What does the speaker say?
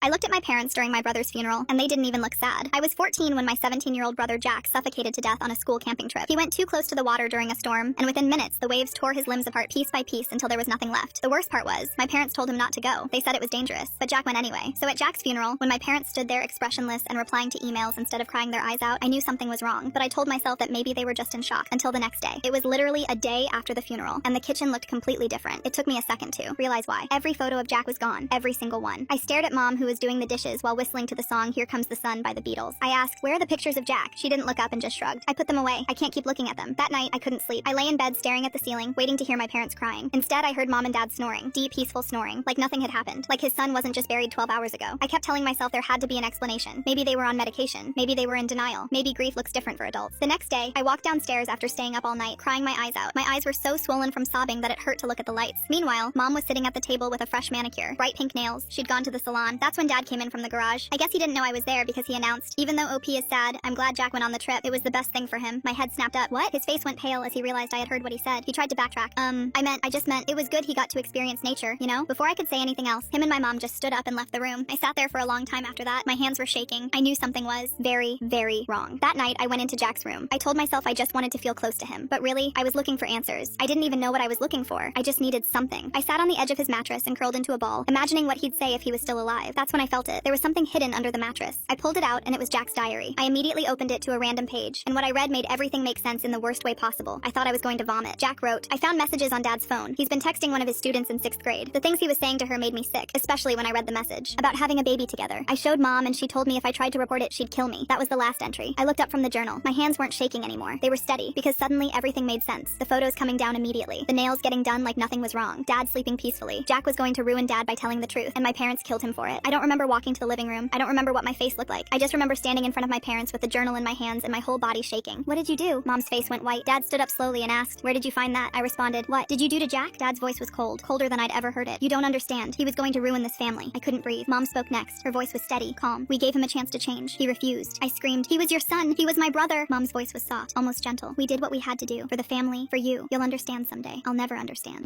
I looked at my parents during my brother's funeral, and they didn't even look sad. I was 14 when my 17-year-old brother Jack suffocated to death on a school camping trip. He went too close to the water during a storm, and within minutes, the waves tore his limbs apart piece by piece until there was nothing left. The worst part was, my parents told him not to go. They said it was dangerous, but Jack went anyway. So at Jack's funeral, when my parents stood there expressionless and replying to emails instead of crying their eyes out, I knew something was wrong, but I told myself that maybe they were just in shock until the next day. It was literally a day after the funeral, and the kitchen looked completely different. It took me a second to realize why. Every photo of Jack was gone, every single one. I stared at Mom, who was doing the dishes while whistling to the song Here Comes the Sun by the Beatles. I asked, where are the pictures of Jack? She didn't look up and just shrugged. I put them away. I can't keep looking at them. That night, I couldn't sleep. I lay in bed staring at the ceiling, waiting to hear my parents crying. Instead, I heard Mom and Dad snoring. Deep, peaceful snoring, like nothing had happened. Like his son wasn't just buried 12 hours ago. I kept telling myself there had to be an explanation. Maybe they were on medication. Maybe they were in denial. Maybe grief looks different for adults. The next day, I walked downstairs after staying up all night, crying my eyes out. My eyes were so swollen from sobbing that it hurt to look at the lights. Meanwhile, Mom was sitting at the table with a fresh manicure, bright pink nails. She'd gone to the salon. That's when Dad came in from the garage. I guess he didn't know I was there because he announced, even though OP is sad, I'm glad Jack went on the trip. It was the best thing for him. My head snapped up. What? His face went pale as he realized I had heard what he said. He tried to backtrack. I just meant it was good he got to experience nature, you know? Before I could say anything else, him and my mom just stood up and left the room. I sat there for a long time after that. My hands were shaking. I knew something was very, very wrong. That night, I went into Jack's room. I told myself I just wanted to feel close to him. But really, I was looking for answers. I didn't even know what I was looking for. I just needed something. I sat on the edge of his mattress and curled into a ball, imagining what he'd say if he was still alive. That's when I felt it. There was something hidden under the mattress. I pulled it out, and it was Jack's diary. I immediately opened it to a random page, and what I read made everything make sense in the worst way possible. I thought I was going to vomit. Jack wrote, I found messages on Dad's phone. He's been texting one of his students in 6th grade. The things he was saying to her made me sick, especially when I read the message about having a baby together. I showed Mom, and she told me if I tried to report it, she'd kill me. That was the last entry. I looked up from the journal. My hands weren't shaking anymore. They were steady, because suddenly everything made sense. The photos coming down immediately. The nails getting done like nothing was wrong. Dad sleeping peacefully. Jack was going to ruin Dad by telling the truth, and my parents killed him for it. I don't remember walking to the living room. I don't remember what my face looked like. I just remember standing in front of my parents with the journal in my hands and my whole body shaking. What did you do? Mom's face went white. Dad stood up slowly and asked, where did you find that? I responded, what did you do to Jack? Dad's voice was cold, colder than I'd ever heard it. You don't understand. He was going to ruin this family. I couldn't breathe. Mom spoke next. Her voice was steady, calm. We gave him a chance to change. He refused. I screamed, he was your son. He was my brother. Mom's voice was soft, almost gentle. We did what we had to do. For the family, for you. You'll understand someday. I'll never understand.